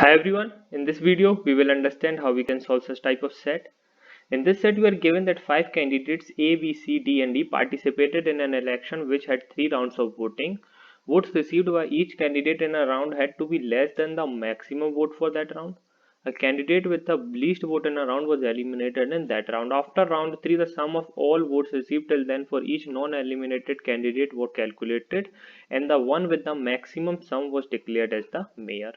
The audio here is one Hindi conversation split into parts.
Hi everyone, in this video we will understand how we can solve such type of set. In this set we are given that 5 candidates A, B, C, D and E participated in an election which had 3 rounds of voting. Votes received by each candidate in a round had to be less than the maximum vote for that round. A candidate with the least vote in a round was eliminated in that round. After round 3 the sum of all votes received till then for each non-eliminated candidate was calculated and the one with the maximum sum was declared as the mayor.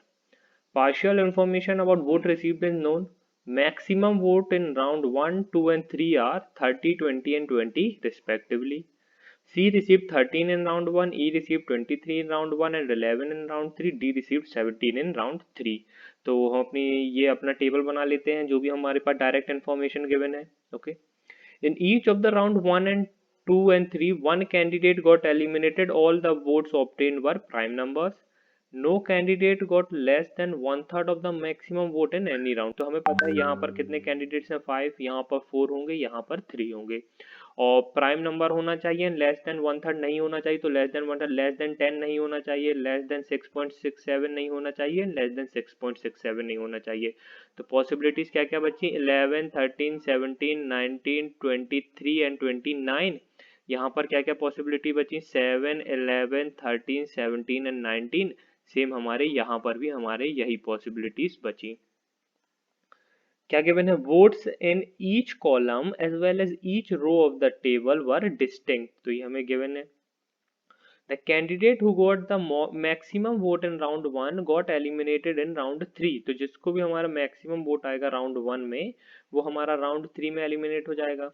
Partial information about vote received is known. Maximum vote in round 1, 2 and 3 are 30, 20 and 20 respectively. C received 13 in round 1, E received 23 in round 1 and 11 in round 3, D received 17 in round 3. तो हम अपना टेबल बना लेते हैं जो भी हमारे पास डायरेक्ट इन्फॉर्मेशन गिवन है. Okay. In each of the round 1 and 2 and 3, one candidate got eliminated. All the votes obtained were prime numbers. No candidate got less than 1/3 of the maximum vote in any round. तो हमें पता है यहाँ पर कितने कैंडिडेट्स हैं 5, यहाँ पर 4 होंगे, यहाँ पर 3 होंगे और प्राइम नंबर होना चाहिए. लेस देन 1/3 नहीं होना चाहिए, तो लेस देन 1/3, लेस देन 10 नहीं होना चाहिए, लेस देन 6.67 नहीं होना चाहिए, लेस देन 6.67 नहीं होना चाहिए. तो पॉसिबिलिटीज क्या क्या बची? 11, 13, 17, 19, 23 एंड 29. यहाँ पर क्या क्या पॉसिबिलिटी बची? 7, 11, 13, 17 एंड 19. सेम हमारे यहाँ पर भी हमारे यही पॉसिबिलिटीज बची. क्या गिवन है? Votes in each column as well as each row of the table were distinct. तो ये हमें गिवन है. The candidate who got the maximum vote in round 1 got eliminated in round 3. तो जिसको भी हमारा मैक्सिमम वोट आएगा राउंड 1 में वो हमारा राउंड 3 में एलिमिनेट हो जाएगा.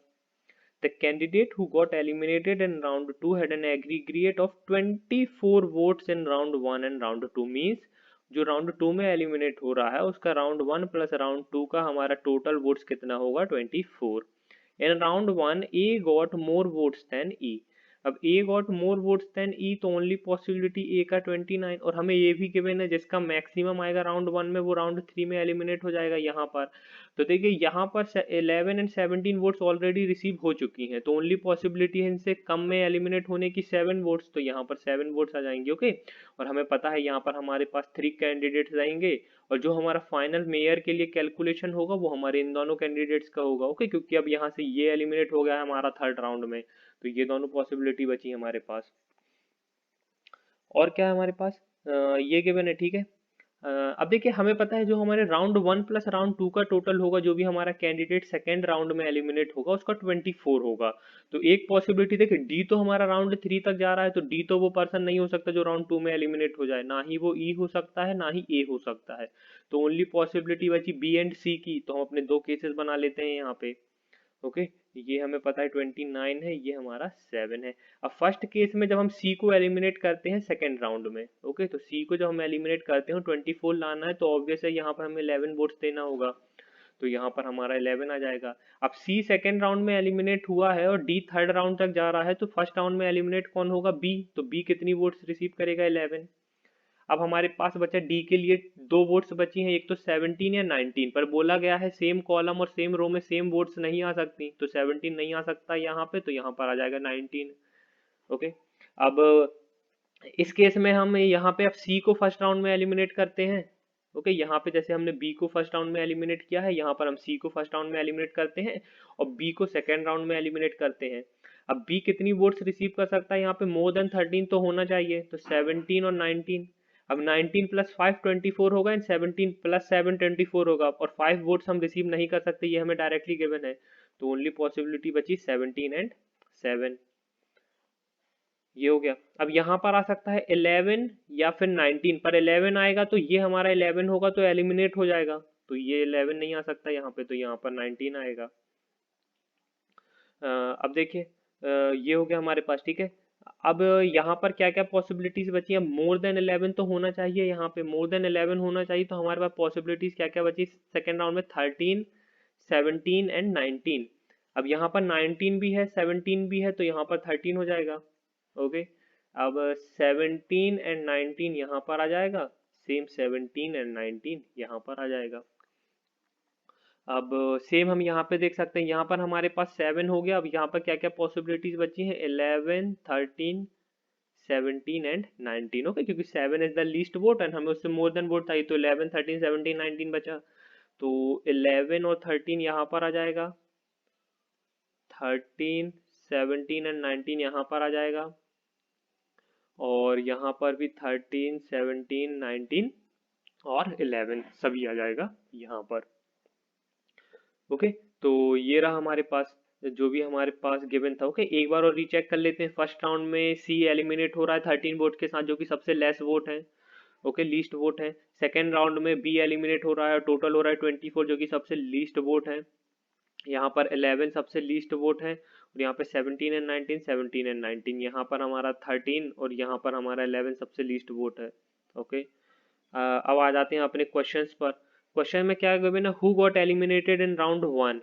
The candidate who got eliminated in round 2 had an aggregate of 24 votes in round 1 and round 2. means जो राउंड 2 में एलिमिनेट हो रहा है उसका राउंड 1 प्लस राउंड 2 का हमारा टोटल वोट्स कितना होगा? 24. In round 1 A got more votes than E. अब A got more votes than E तो ओनली पॉसिबिलिटी A का 29 और हमें ये भी गिवन है जिसका मैक्सिमम आएगा राउंड 1 में वो राउंड 3 में एलिमिनेट हो जाएगा यहाँ पर. तो देखिए यहाँ पर 11 एंड 17 वोट्स ऑलरेडी रिसीव हो चुकी हैं तो ओनली पॉसिबिलिटी है इनसे कम में एलिमिनेट होने की 7 वोट्स. तो यहाँ पर 7 वोट्स आ जाएंगे. ओके. और हमें पता है यहाँ पर हमारे पास 3 कैंडिडेट्स आएंगे और जो हमारा फाइनल मेयर के लिए कैलकुलेशन होगा वो हमारे इन दोनों कैंडिडेट्स का होगा. ओके. क्योंकि अब यहाँ से ये एलिमिनेट हो गया है हमारा थर्ड राउंड में तो ये दोनों पॉसिबिलिटी बची हमारे पास. और क्या है हमारे पास? ये गिवन है. ठीक है. अब देखिए हमें पता है जो हमारे राउंड 1 प्लस राउंड 2 का टोटल होगा जो भी हमारा कैंडिडेट सेकेंड राउंड में एलिमिनेट होगा उसका 24 होगा. तो एक पॉसिबिलिटी देखिए डी तो हमारा राउंड 3 तक जा रहा है तो डी तो वो पर्सन नहीं हो सकता जो राउंड 2 में एलिमिनेट हो जाए. ना ही वो ई हो सकता है ना ही ए हो सकता है. तो ओनली पॉसिबिलिटी बची बी एंड सी की. तो हम अपने दो केसेस बना लेते हैं यहाँ पे. ओके. ये हमें पता है 29 है, ये हमारा 7 है. अब फर्स्ट केस में जब हम सी को एलिमिनेट करते हैं सेकेंड राउंड में. ओके. तो सी को जब हम एलिमिनेट करते हैं 24 लाना है तो ऑब्वियस है यहाँ पर हमें 11 वोट्स देना होगा. तो यहाँ पर हमारा 11 आ जाएगा. अब सी सेकेंड राउंड में एलिमिनेट हुआ है और डी थर्ड राउंड तक जा रहा है तो फर्स्ट राउंड में एलिमिनेट कौन होगा? बी. तो बी कितनी वोट्स रिसीव करेगा? 11. अब हमारे पास बचा डी के लिए दो वोट्स बची हैं. एक तो 17 या 19 पर बोला गया है सेम कॉलम और सेम रो में सेम वोट्स नहीं आ सकती तो 17 नहीं आ सकता यहाँ पे तो यहाँ पर आ जाएगा 19. ओके. अब इस केस में हम यहाँ पे अब सी को फर्स्ट राउंड में एलिमिनेट करते हैं. ओके. यहाँ पे जैसे हमने बी को फर्स्ट राउंड में एलिमिनेट किया है यहाँ पर हम सी को फर्स्ट राउंड में एलिमिनेट करते हैं और बी को सेकेंड राउंड में एलिमिनेट करते हैं. अब बी कितनी वोट्स रिसीव कर सकता है? यहाँ पे मोर देन 13 तो होना चाहिए तो 17 और 19. अब 19 प्लस 5 24 होगा एंड 17 प्लस 7 24 होगा और 5 वोट्स हम रिसीव नहीं कर सकते ये हमें डायरेक्टली गिवन है. तो ओनली पॉसिबिलिटी बची 17 एंड 7. ये हो गया. अब यहाँ पर आ सकता है 11 या फिर 19 पर 11 आएगा तो ये हमारा 11 होगा तो एलिमिनेट हो जाएगा तो ये 11 नहीं आ सकता यहाँ पे तो यहाँ पर 19 आएगा. अब देखिए ये हो गया हमारे पास. ठीक है. अब यहाँ पर क्या क्या पॉसिबिलिटीज बची है? मोर देन 11 तो होना चाहिए. यहाँ पे मोर देन 11 होना चाहिए तो हमारे पास पॉसिबिलिटीज क्या क्या बची सेकेंड राउंड में? 13, 17 एंड 19. अब यहाँ पर 19 भी है 17 भी है तो यहाँ पर 13 हो जाएगा. ओके. अब 17 एंड 19 यहाँ पर आ जाएगा. सेम 17 एंड 19 यहाँ पर आ जाएगा. अब सेम हम यहाँ पे देख सकते हैं यहाँ पर हमारे पास 7 हो गया. अब यहाँ पर क्या क्या पॉसिबिलिटीज बची हैं? 11, 13, 17 एंड 19। ओके, क्योंकि 7 is the least vote and हमें उससे मोर देन वोट था, तो 11 13 17 19 बचा। तो 11 और 13 यहाँ पर आ जाएगा, 13 17 एंड 19 यहाँ पर आ जाएगा, और यहाँ पर भी 13 17 19 और 11 सभी आ जाएगा यहाँ पर। ओके, तो ये रहा हमारे पास जो भी हमारे पास गिवन था। ओके, एक बार और रीचेक कर लेते हैं। फर्स्ट राउंड में सी एलिमिनेट हो रहा है 13 वोट के साथ, जो कि सबसे लेस वोट है। ओके, लीस्ट वोट है। सेकेंड राउंड में बी एलिमिनेट हो रहा है, टोटल हो रहा है 24, जो कि सबसे लीस्ट वोट है। यहाँ पर 11 सबसे लीस्ट वोट है, और यहाँ पे 17 एंड 19 17 एंड 19, यहाँ पर हमारा 13 और यहाँ पर हमारा 11 सबसे लीस्ट वोट है। ओके, अब आ जाते हैं अपने क्वेश्चंस पर। क्वेश्चन में क्या गिवन है, who got eliminated in round 1।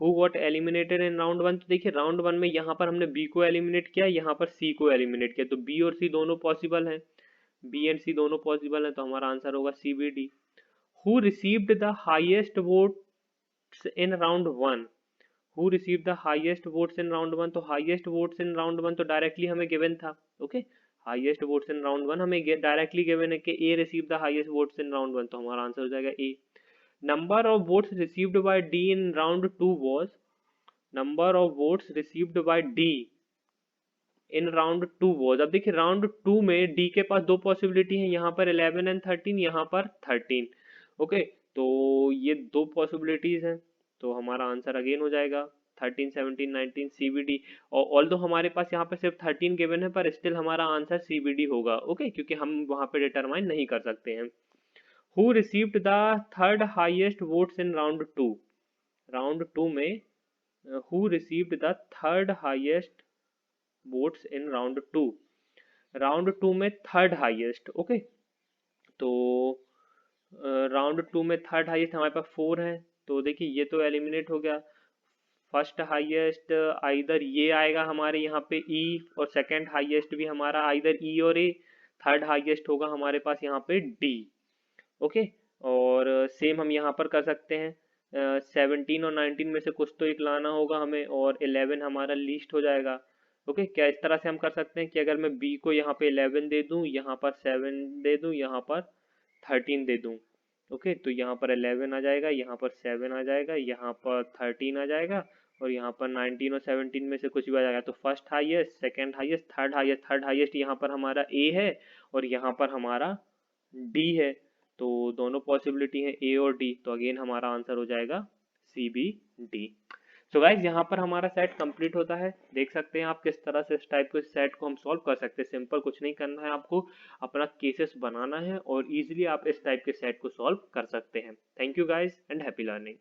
Who got eliminated in round 1, तो देखिए राउंड 1 में यहाँ पर हमने बी को एलिमिनेट किया, यहाँ पर सी को एलिमिनेट किया, तो बी और सी दोनों पॉसिबल है, बी एंड सी दोनों पॉसिबल है, तो हमारा आंसर होगा C B D. Who received the highest votes in round 1। Who receive the highest votes in round 1, तो हाईएस्ट वोट्स इन राउंड 1 तो डायरेक्टली हमें गिवन था। Okay, highest votes in round 1 हमें डायरेक्टली गिवन है कि A receive the highest votes in round 1, तो हमारा आंसर हो जाएगा A. Number of votes received by D in round 2 was, number of votes received by D in round 2 was. अब देखिए राउंड 2 में डी के पास दो पॉसिबिलिटी है, यहाँ पर 11 एंड 13, यहाँ पर 13। ओके, तो ये दो पॉसिबिलिटीज हैं, तो हमारा आंसर अगेन हो जाएगा 13 17 19 सीबीडी। और ऑल्दो हमारे पास यहाँ पे सिर्फ 13 गिवन है, पर स्टिल हमारा आंसर सीबीडी होगा। ओके, क्योंकि हम वहां पे डिटरमाइन नहीं कर सकते हैं। Who received the third highest votes in round 2। Round 2 में who received the third highest votes in round 2। Round 2 में थर्ड हाईएस्ट। ओके, तो राउंड 2 में थर्ड हाईएस्ट हमारे पास 4 है, तो देखिए ये तो एलिमिनेट हो गया। फर्स्ट हाईएस्ट आइदर ये आएगा हमारे यहाँ पे ई, और सेकंड हाईएस्ट भी हमारा आइदर ई और ए। थर्ड हाईएस्ट होगा हमारे पास यहाँ पे डी। ओके, और सेम हम यहाँ पर कर सकते हैं, 17 और 19 में से कुछ तो एक लाना होगा हमें, और 11 हमारा लीस्ट हो जाएगा। ओके, क्या इस तरह से हम कर सकते हैं कि अगर मैं बी को यहाँ पे 11 दे दूं, यहाँ पर 7 दे दूं, यहाँ पर 13 दे दूं। ओके, तो यहाँ पर 11 आ जाएगा, यहाँ पर 7 आ जाएगा, यहाँ पर 13 आ जाएगा, और यहाँ पर 19 और 17 में से कुछ भी आ जाएगा। तो first highest, second highest, third highest. Third highest यहाँ पर हमारा ए है, और यहाँ पर हमारा डी है, तो दोनों पॉसिबिलिटी है ए और डी, तो अगेन हमारा आंसर हो जाएगा C B D. So guys, यहाँ पर हमारा सेट कंप्लीट होता है। देख सकते हैं आप किस तरह से इस टाइप के सेट को हम सॉल्व कर सकते हैं। सिंपल कुछ नहीं करना है, आपको अपना केसेस बनाना है और इजीली आप इस टाइप के सेट को सॉल्व कर सकते हैं। Thank you guys and happy learning.